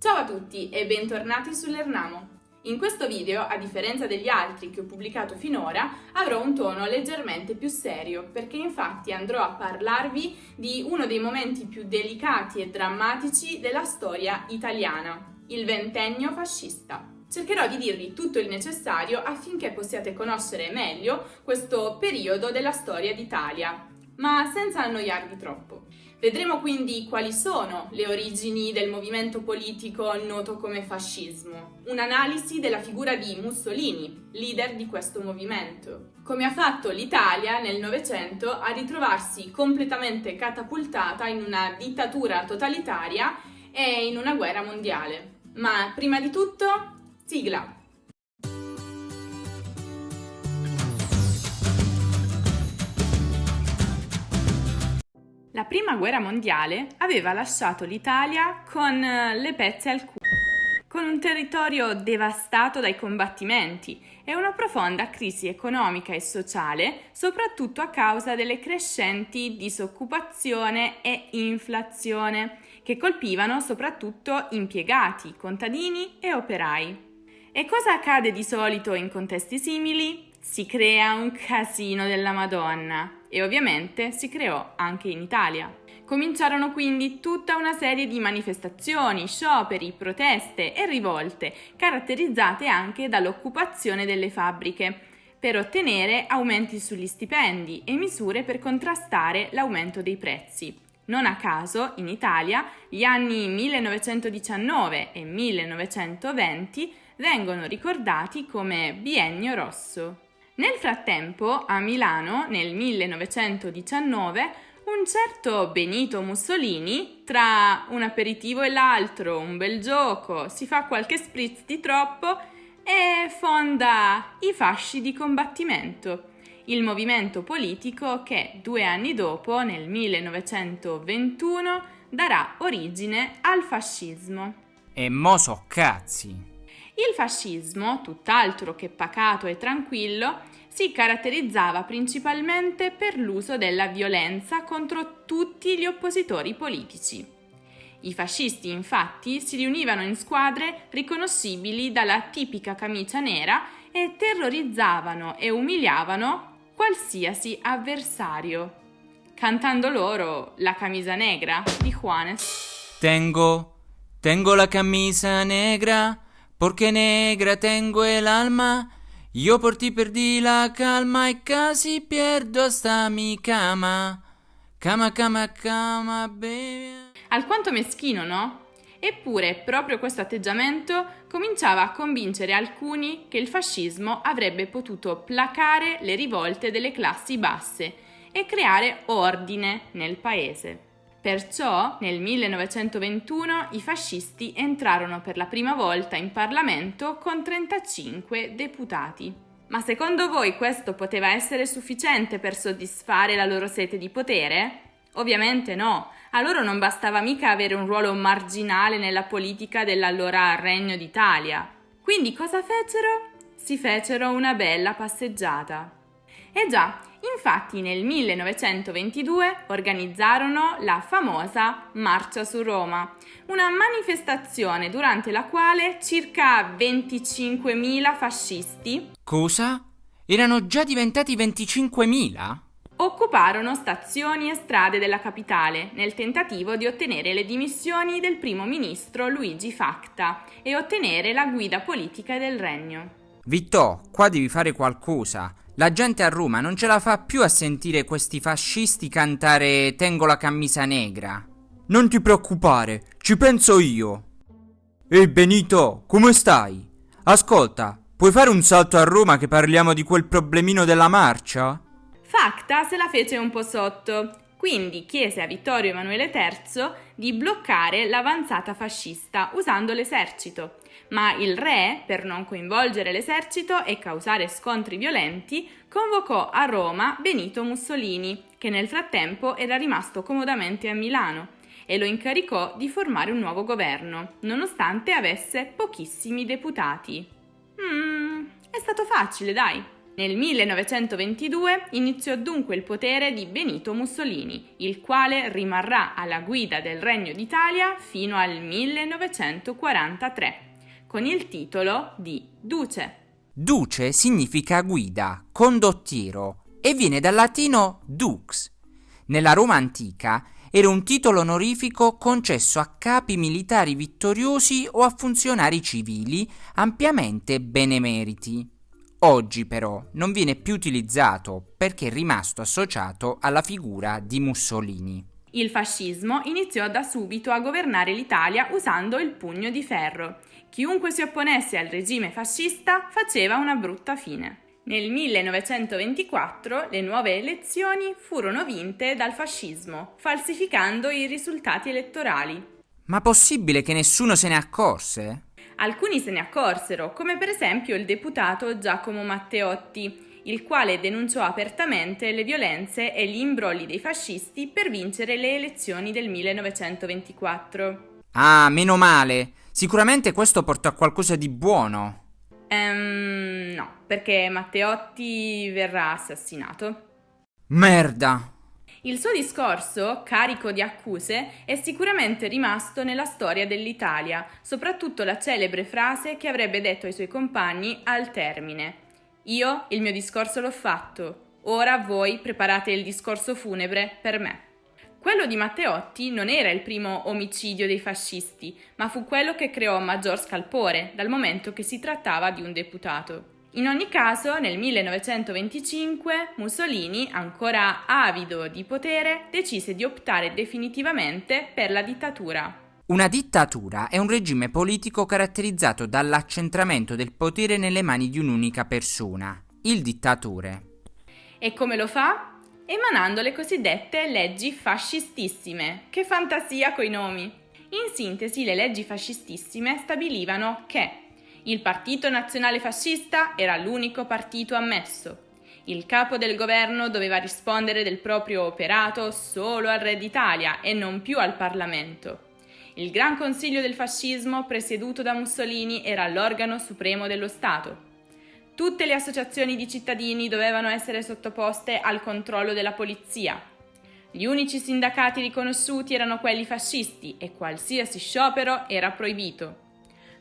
Ciao a tutti e bentornati sull'Ernamo. In questo video, a differenza degli altri che ho pubblicato finora, avrò un tono leggermente più serio, perché infatti andrò a parlarvi di uno dei momenti più delicati e drammatici della storia italiana, il ventennio fascista. Cercherò di dirvi tutto il necessario affinché possiate conoscere meglio questo periodo della storia d'Italia, ma senza annoiarvi troppo. Vedremo quindi quali sono le origini del movimento politico noto come fascismo, un'analisi della figura di Mussolini, leader di questo movimento, come ha fatto l'Italia nel Novecento a ritrovarsi completamente catapultata in una dittatura totalitaria e in una guerra mondiale. Ma prima di tutto, sigla! La prima guerra mondiale aveva lasciato l'Italia con le pezze al culo, con un territorio devastato dai combattimenti e una profonda crisi economica e sociale, soprattutto a causa delle crescenti disoccupazione e inflazione, che colpivano soprattutto impiegati, contadini e operai. E cosa accade di solito in contesti simili? Si crea un casino della Madonna e ovviamente si creò anche in Italia. Cominciarono quindi tutta una serie di manifestazioni, scioperi, proteste e rivolte, caratterizzate anche dall'occupazione delle fabbriche, per ottenere aumenti sugli stipendi e misure per contrastare l'aumento dei prezzi. Non a caso, in Italia, gli anni 1919 e 1920 vengono ricordati come Biennio Rosso. Nel frattempo, a Milano, nel 1919, un certo Benito Mussolini, tra un aperitivo e l'altro, un bel gioco, si fa qualche spritz di troppo e fonda i Fasci di Combattimento, il movimento politico che 2 anni dopo, nel 1921, darà origine al fascismo. E mo so cazzi! Il fascismo, tutt'altro che pacato e tranquillo, si caratterizzava principalmente per l'uso della violenza contro tutti gli oppositori politici. I fascisti, infatti, si riunivano in squadre riconoscibili dalla tipica camicia nera e terrorizzavano e umiliavano qualsiasi avversario, cantando loro La camisa negra di Juanes. Tengo la camisa negra, porque negra tengo el alma, io por ti perdí la calma e casi pierdo hasta mi cama. Cama, baby. Alquanto meschino, no? Eppure proprio questo atteggiamento cominciava a convincere alcuni che il fascismo avrebbe potuto placare le rivolte delle classi basse e creare ordine nel paese. Perciò, nel 1921, i fascisti entrarono per la prima volta in Parlamento con 35 deputati. Ma secondo voi questo poteva essere sufficiente per soddisfare la loro sete di potere? Ovviamente no, a loro non bastava mica avere un ruolo marginale nella politica dell'allora Regno d'Italia. Quindi cosa fecero? Si fecero una bella passeggiata. E già, infatti nel 1922 organizzarono la famosa Marcia su Roma, una manifestazione durante la quale circa 25.000 fascisti Cosa? Erano già diventati 25.000? occuparono stazioni e strade della capitale nel tentativo di ottenere le dimissioni del primo ministro Luigi Facta e ottenere la guida politica del regno. Vittò, qua devi fare qualcosa. La gente a Roma non ce la fa più a sentire questi fascisti cantare Tengo la camisa negra. Non ti preoccupare, ci penso io. Ehi Benito, come stai? Ascolta, puoi fare un salto a Roma che parliamo di quel problemino della marcia? Facta se la fece un po' sotto, quindi chiese a Vittorio Emanuele III di bloccare l'avanzata fascista usando l'esercito. Ma il re, per non coinvolgere l'esercito e causare scontri violenti, convocò a Roma Benito Mussolini, che nel frattempo era rimasto comodamente a Milano, e lo incaricò di formare un nuovo governo, nonostante avesse pochissimi deputati. È stato facile, dai. Nel 1922 iniziò dunque il potere di Benito Mussolini, il quale rimarrà alla guida del Regno d'Italia fino al 1943, con il titolo di Duce. Duce significa guida, condottiero e viene dal latino dux. Nella Roma antica era un titolo onorifico concesso a capi militari vittoriosi o a funzionari civili ampiamente benemeriti. Oggi però non viene più utilizzato perché è rimasto associato alla figura di Mussolini. Il fascismo iniziò da subito a governare l'Italia usando il pugno di ferro. Chiunque si opponesse al regime fascista faceva una brutta fine. Nel 1924 le nuove elezioni furono vinte dal fascismo, falsificando i risultati elettorali. Ma possibile che nessuno se ne accorse? Alcuni se ne accorsero, come per esempio il deputato Giacomo Matteotti, il quale denunciò apertamente le violenze e gli imbrogli dei fascisti per vincere le elezioni del 1924. Ah, meno male. Sicuramente questo portò a qualcosa di buono. No, perché Matteotti verrà assassinato. Merda! Il suo discorso, carico di accuse, è sicuramente rimasto nella storia dell'Italia, soprattutto la celebre frase che avrebbe detto ai suoi compagni al termine: «Io il mio discorso l'ho fatto, ora voi preparate il discorso funebre per me». Quello di Matteotti non era il primo omicidio dei fascisti, ma fu quello che creò maggior scalpore, dal momento che si trattava di un deputato. In ogni caso, nel 1925, Mussolini, ancora avido di potere, decise di optare definitivamente per la dittatura. Una dittatura è un regime politico caratterizzato dall'accentramento del potere nelle mani di un'unica persona, il dittatore. E come lo fa? Emanando le cosiddette leggi fascistissime. Che fantasia coi nomi! In sintesi, le leggi fascistissime stabilivano che il Partito Nazionale Fascista era l'unico partito ammesso. Il capo del governo doveva rispondere del proprio operato solo al Re d'Italia e non più al Parlamento. Il Gran Consiglio del Fascismo, presieduto da Mussolini, era l'organo supremo dello Stato. Tutte le associazioni di cittadini dovevano essere sottoposte al controllo della polizia. Gli unici sindacati riconosciuti erano quelli fascisti e qualsiasi sciopero era proibito.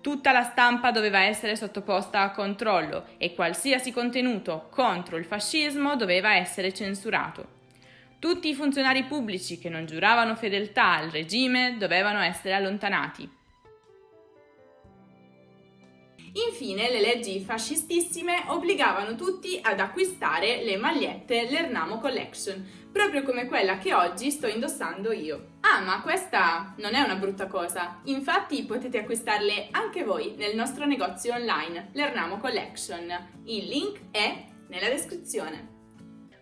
Tutta la stampa doveva essere sottoposta a controllo e qualsiasi contenuto contro il fascismo doveva essere censurato. Tutti i funzionari pubblici che non giuravano fedeltà al regime dovevano essere allontanati. Infine, le leggi fascistissime obbligavano tutti ad acquistare le magliette L'Ernamo Collection, proprio come quella che oggi sto indossando io. Ah, ma questa non è una brutta cosa. Infatti potete acquistarle anche voi nel nostro negozio online, L'Ernamo Collection. Il link è nella descrizione.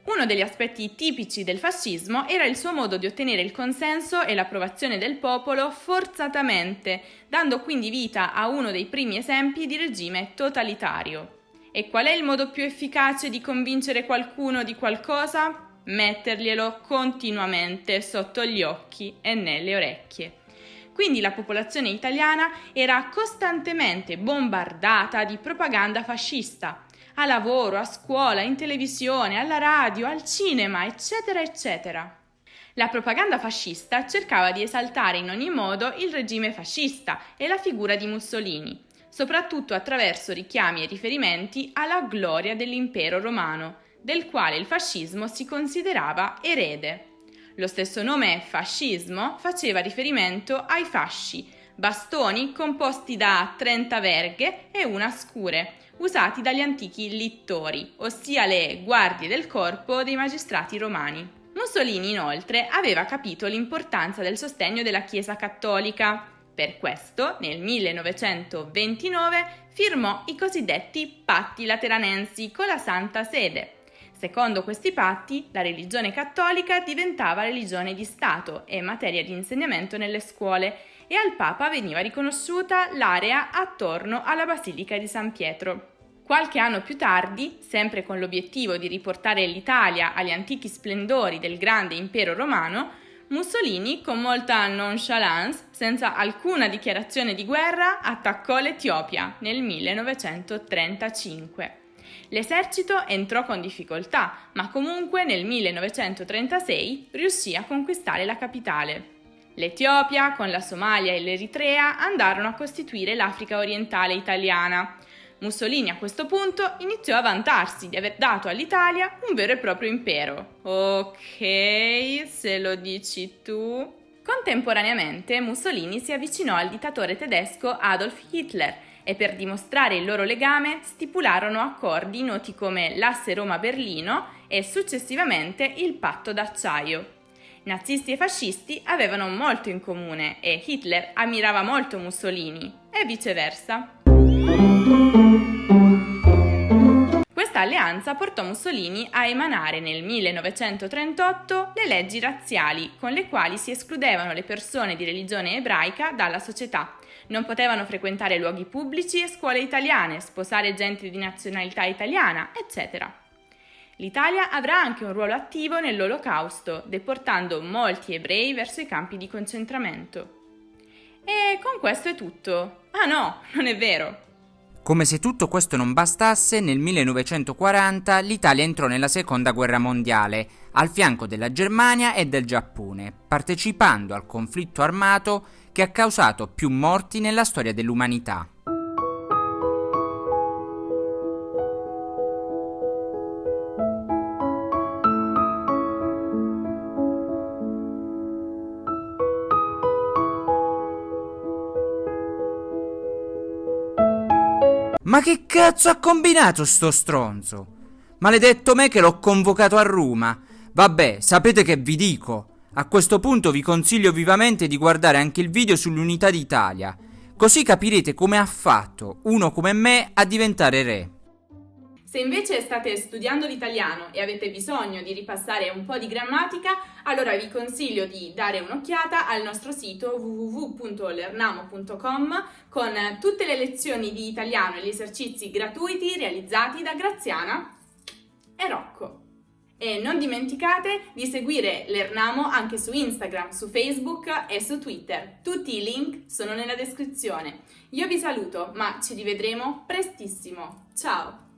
Uno degli aspetti tipici del fascismo era il suo modo di ottenere il consenso e l'approvazione del popolo forzatamente, dando quindi vita a uno dei primi esempi di regime totalitario. E qual è il modo più efficace di convincere qualcuno di qualcosa? Metterglielo continuamente sotto gli occhi e nelle orecchie. Quindi la popolazione italiana era costantemente bombardata di propaganda fascista, a lavoro, a scuola, in televisione, alla radio, al cinema, eccetera, eccetera. La propaganda fascista cercava di esaltare in ogni modo il regime fascista e la figura di Mussolini, soprattutto attraverso richiami e riferimenti alla gloria dell'impero romano, del quale il fascismo si considerava erede. Lo stesso nome fascismo faceva riferimento ai fasci, bastoni composti da 30 verghe e una scure, usati dagli antichi littori, ossia le guardie del corpo dei magistrati romani. Mussolini, inoltre, aveva capito l'importanza del sostegno della Chiesa cattolica. Per questo, nel 1929, firmò i cosiddetti Patti Lateranensi con la Santa Sede. Secondo questi patti, la religione cattolica diventava religione di Stato e materia di insegnamento nelle scuole e al Papa veniva riconosciuta l'area attorno alla Basilica di San Pietro. Qualche anno più tardi, sempre con l'obiettivo di riportare l'Italia agli antichi splendori del grande impero romano, Mussolini, con molta nonchalance, senza alcuna dichiarazione di guerra, attaccò l'Etiopia nel 1935. L'esercito entrò con difficoltà, ma comunque nel 1936 riuscì a conquistare la capitale. L'Etiopia, con la Somalia e l'Eritrea, andarono a costituire l'Africa orientale italiana. Mussolini a questo punto iniziò a vantarsi di aver dato all'Italia un vero e proprio impero. Ok, se lo dici tu. Contemporaneamente Mussolini si avvicinò al dittatore tedesco Adolf Hitler e per dimostrare il loro legame stipularono accordi noti come l'Asse Roma-Berlino e successivamente il Patto d'Acciaio. Nazisti e fascisti avevano molto in comune e Hitler ammirava molto Mussolini e viceversa. Questa alleanza portò Mussolini a emanare nel 1938 le leggi razziali, con le quali si escludevano le persone di religione ebraica dalla società. Non potevano frequentare luoghi pubblici e scuole italiane, sposare gente di nazionalità italiana, eccetera. L'Italia avrà anche un ruolo attivo nell'Olocausto, deportando molti ebrei verso i campi di concentramento. E con questo è tutto. Ah no, non è vero! Come se tutto questo non bastasse, nel 1940 l'Italia entrò nella Seconda Guerra Mondiale, al fianco della Germania e del Giappone, partecipando al conflitto armato che ha causato più morti nella storia dell'umanità. Ma che cazzo ha combinato sto stronzo? Maledetto me che l'ho convocato a Roma. Vabbè, sapete che vi dico? A questo punto vi consiglio vivamente di guardare anche il video sull'unità d'Italia. Così capirete come ha fatto uno come me a diventare re. Se invece state studiando l'italiano e avete bisogno di ripassare un po' di grammatica, allora vi consiglio di dare un'occhiata al nostro sito www.lernamo.com con tutte le lezioni di italiano e gli esercizi gratuiti realizzati da Graziana e Rocco. E non dimenticate di seguire Lernamo anche su Instagram, su Facebook e su Twitter. Tutti i link sono nella descrizione. Io vi saluto, ma ci rivedremo prestissimo. Ciao!